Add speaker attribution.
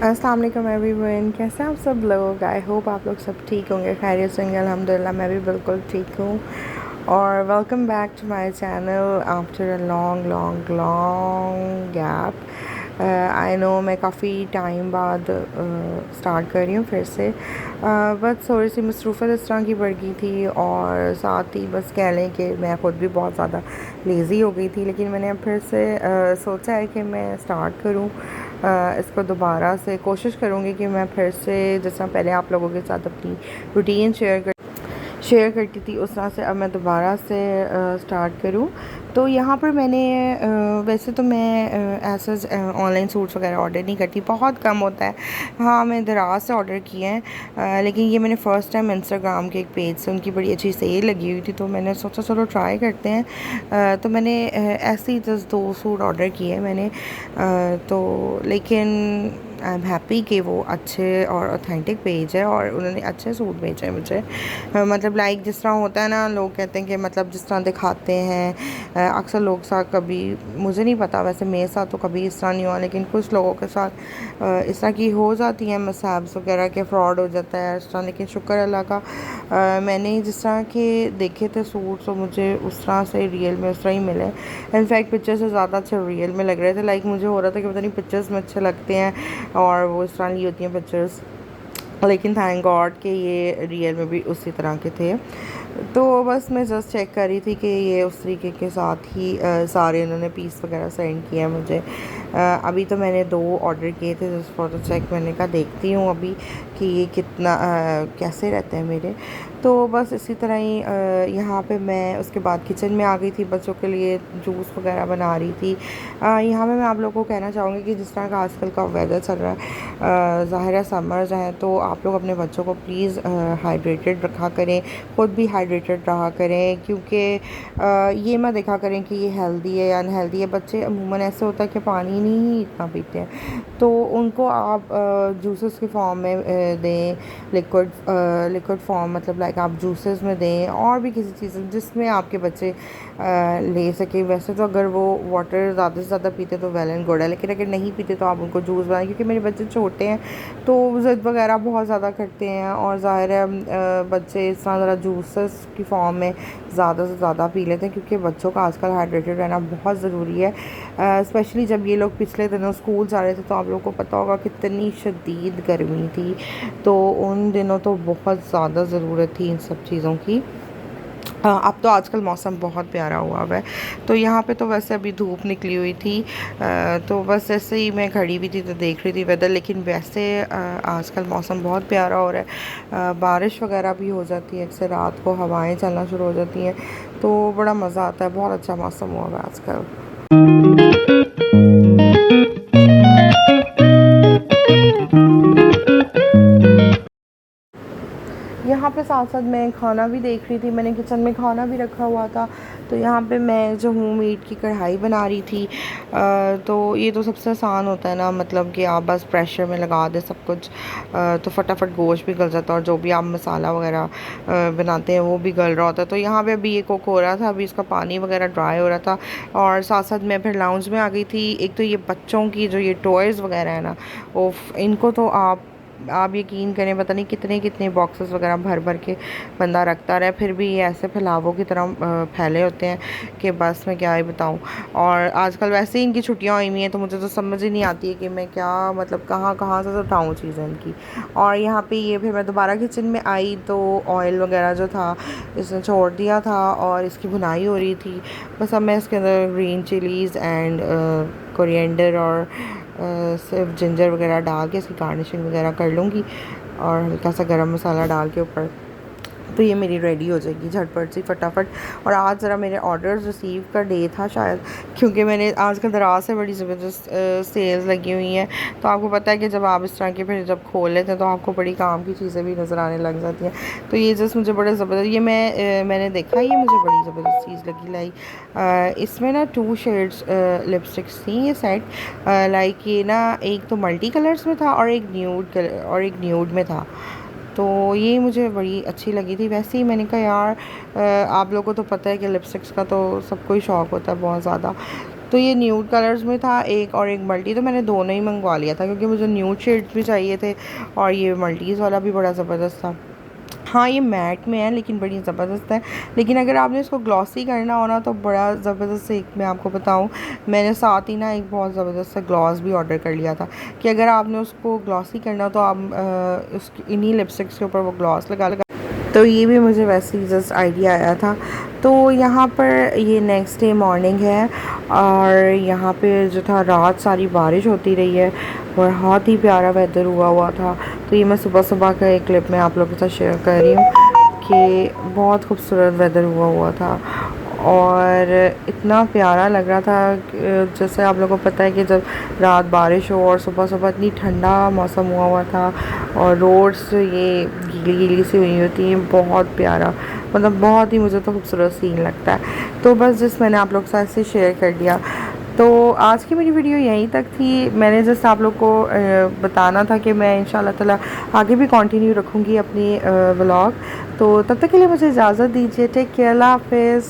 Speaker 1: अस्सलाम वालेकुम एवरीवन, कैसे हैं आप सब लोग। आई होप आप लोग सब ठीक होंगे, खैरियत से होंगे। अल्हम्दुलिल्लाह मैं भी बिल्कुल ठीक हूँ। और welcome back to my channel after a long long long gap. I know मैं काफ़ी टाइम बाद स्टार्ट कर रही हूँ फिर से, बस थोड़ी सी मसरूफ़ियत इस तरह की बढ़ गई थी, और साथ ही बस कह लें कि मैं ख़ुद भी बहुत ज़्यादा लेज़ी हो गई थी। लेकिन मैंने अब फिर से सोचा है कि मैं स्टार्ट करूँ इसको दोबारा से। कोशिश करूँगी कि मैं फिर से जिस तरह पहले आप लोगों के साथ अपनी रूटीन शेयर करती थी, उस तरह से अब मैं दोबारा से स्टार्ट करूँ। तो यहाँ पर मैंने वैसे तो मैं ऐसा ऑनलाइन सूट्स वगैरह ऑर्डर नहीं करती, बहुत कम होता है। हाँ, मैं दराज से ऑर्डर किए हैं, लेकिन ये मैंने फ़र्स्ट टाइम इंस्टाग्राम के एक पेज से उनकी बड़ी अच्छी सेल लगी हुई थी, तो मैंने सोचा चलो ट्राई करते हैं। तो मैंने ऐसे ही जस्ट 2 सूट ऑर्डर किए मैंने, तो लेकिन आई एम हैप्पी कि वो अच्छे और ऑथेंटिक पेज है और उन्होंने अच्छे सूट भेजे हैं मुझे। मतलब लाइक जिस तरह होता है ना, लोग कहते हैं कि मतलब जिस तरह दिखाते हैं, अक्सर लोग साथ, कभी मुझे नहीं पता, वैसे मेरे साथ तो कभी इस तरह नहीं हुआ, लेकिन कुछ लोगों के साथ इस तरह की हो जाती हैं मिसहैप्स वगैरह के, फ्रॉड हो जाता है इस तरह। लेकिन शुक्र अल्लाह का, मैंने जिस तरह के देखे थे सूट, तो मुझे उस तरह से रियल में उस तरह ही मिले। इनफैक्ट पिक्चर से ज़्यादा अच्छे रियल में लग रहे थे। लाइक मुझे हो रहा था कि पता नहीं पिक्चर्स में अच्छे लगते हैं और वो इस तरह की होती हैं पिक्चर्स, लेकिन थैंक गॉड कि ये रियल में भी उसी तरह के थे। तो बस मैं जस्ट चेक कर रही थी कि ये उस तरीके के साथ ही सारे इन्होंने पीस वगैरह सेंड किया है मुझे। अभी तो मैंने 2 ऑर्डर किए थे जस्ट फॉर द चेक। मैंने कहा देखती हूँ अभी कि ये कितना कैसे रहते हैं मेरे। तो बस इसी तरह ही यहाँ पे मैं उसके बाद किचन में आ गई थी, बच्चों के लिए जूस वगैरह बना रही थी। यहाँ पे मैं आप लोगों को कहना चाहूँगी कि जिस तरह का आजकल का वेदर चल रहा है, ज़ाहिर है समर्स हैं, तो आप लोग अपने बच्चों को प्लीज़ हाइड्रेटेड रखा करें, ख़ुद भी हाइड्रेटेड रहा करें, क्योंकि ये मत देखा करें कि ये हेल्दी है या अनहेल्दी है। बच्चे अमूमन ऐसे होता है कि पानी नहीं ही इतना पीते हैं, तो उनको आप जूसेस के फॉर्म में दें, लिक्विड फॉर्म, मतलब लाइक आप जूसेस में दें, और भी किसी चीज़ जिसमें आपके बच्चे ले सकें। वैसे तो अगर वो वाटर ज़्यादा से ज़्यादा पीते तो वेल एंड गुड है, लेकिन अगर नहीं पीते तो आप उनको जूस बनाएं, क्योंकि मेरे बच्चे छोटे हैं तो ज़िद वगैरह बहुत ज़्यादा करते हैं, और ज़ाहिर है बच्चे इस तरह ज़रा जूसेस की फॉर्म में ज़्यादा से ज़्यादा पी लेते हैं, क्योंकि बच्चों का आजकल हाइड्रेटेड रहना बहुत ज़रूरी है। स्पेशली जब ये लोग पिछले दिनों स्कूल जा रहे थे, तो आप लोगों को पता होगा कितनी शदीद गर्मी थी, तो उन दिनों तो बहुत ज़्यादा ज़रूरत थी इन सब चीज़ों की। अब तो आजकल मौसम बहुत प्यारा हुआ है, तो यहाँ पे तो वैसे अभी धूप निकली हुई थी, तो बस ऐसे ही मैं खड़ी हुई थी तो देख रही थी वेदर। लेकिन वैसे आजकल मौसम बहुत प्यारा हो रहा है, बारिश वगैरह भी हो जाती है, अक्सर रात को हवाएं चलना शुरू हो जाती हैं, तो बड़ा मज़ा आता है। बहुत अच्छा मौसम हुआ है आजकल। यहाँ पे साथ साथ मैं खाना भी देख रही थी, मैंने किचन में खाना भी रखा हुआ था। तो यहाँ पे मैं जो हूँ मीट की कढ़ाई बना रही थी। तो ये तो सबसे आसान होता है ना, मतलब कि आप बस प्रेशर में लगा दें सब कुछ, तो फटाफट गोश्त भी गल जाता है, और जो भी आप मसाला वगैरह बनाते हैं वो भी गल रहा होता है। तो यहाँ पे अभी ये कुक हो रहा था, अभी इसका पानी वगैरह ड्राई हो रहा था, और साथ साथ मैं फिर लाउंज में आ गई थी। एक तो ये बच्चों की जो ये टॉयज़ वगैरह है ना, वो इनको तो आप यकीन करें, पता नहीं कितने कितने बॉक्सेस वगैरह भर भर के बंदा रखता रहे, फिर भी ये ऐसे फैलावों की तरह फैले होते हैं कि बस मैं क्या ही बताऊं। और आजकल वैसे ही इनकी छुट्टियां हुई हुई हैं, तो मुझे तो समझ ही नहीं आती है कि मैं क्या, मतलब कहाँ कहाँ से उठाऊँ चीज़ें इनकी। और यहाँ पे ये फिर मैं दोबारा किचन में आई, तो ऑयल वगैरह जो था इसने छोड़ दिया था, और इसकी भुनाई हो रही थी। बस अब मैं इसके अंदर ग्रीन चिलीज़ एंड कोरिएंडर और सिर्फ जिंजर वगैरह डाल के इसकी गार्निशिंग वगैरह कर लूँगी, और हल्का सा गरम मसाला डाल के ऊपर, तो ये मेरी रेडी हो जाएगी झटपट सी फटाफट। और आज ज़रा मेरे ऑर्डर्स रिसीव का डे था शायद, क्योंकि मैंने आजकल दराज से बड़ी ज़बरदस्त सेल्स लगी हुई हैं। तो आपको पता है कि जब आप इस तरह के फिर जब खोल लेते हैं, तो आपको बड़ी काम की चीज़ें भी नज़र आने लग जाती हैं। तो ये जस्ट मुझे बड़े ज़बरदस्त, ये मैंने देखा, ये मुझे बड़ी ज़बरदस्त चीज़ लगी। लाइक इसमें ना 2 शेड्स लिपस्टिक्स थी ये सेट। लाइक ये ना एक तो मल्टी कलर्स में था, और एक न्यूड कलर और एक न्यूड में था। तो ये मुझे बड़ी अच्छी लगी थी। वैसे ही मैंने कहा यार, आप लोगों को तो पता है कि लिपस्टिक्स का तो सबको ही शौक़ होता है बहुत ज़्यादा, तो ये न्यूड कलर्स में था एक और एक मल्टी, तो मैंने दोनों ही मंगवा लिया था क्योंकि मुझे न्यूड शेड्स भी चाहिए थे और ये मल्टीज़ वाला भी बड़ा ज़बरदस्त था। हाँ ये मैट में है लेकिन बड़ी ज़बरदस्त है। लेकिन अगर आपने इसको ग्लॉसी करना हो ना तो बड़ा ज़बरदस्त, एक मैं आपको बताऊँ, मैंने साथ ही ना एक बहुत ज़बरदस्त सा ग्लॉस भी ऑर्डर कर लिया था कि अगर आपने उसको ग्लॉसी करना हो तो आप उस इन्हीं लिपस्टिक्स के ऊपर वो ग्लॉस लगा लगा। तो ये भी मुझे वैसे ही जस्ट आइडिया आया था। तो यहाँ पर ये नेक्स्ट डे मॉर्निंग है और यहाँ पे जो था रात सारी बारिश होती रही है और बहुत ही प्यारा वेदर हुआ था। तो ये मैं सुबह सुबह का एक क्लिप में आप लोगों के साथ शेयर कर रही हूँ कि बहुत खूबसूरत वेदर हुआ था और इतना प्यारा लग रहा था। जैसे आप लोगों को पता है कि जब रात बारिश हो और सुबह सुबह इतनी ठंडा मौसम हुआ था और रोड्स ये गीली गीली सी हुई होती हैं, बहुत प्यारा, मतलब बहुत ही मुझे तो खूबसूरत सीन लगता है। तो बस जिस मैंने आप लोग के साथ से शेयर कर दिया। तो आज की मेरी वीडियो यहीं तक थी। मैंने जस्ट आप लोग को बताना था कि मैं इंशाल्लाह ताला आगे भी कंटिन्यू रखूँगी अपनी व्लॉग। तो तब तक के लिए मुझे इजाज़त दीजिए। टेक केयर, अल्लाह हाफ़िज़।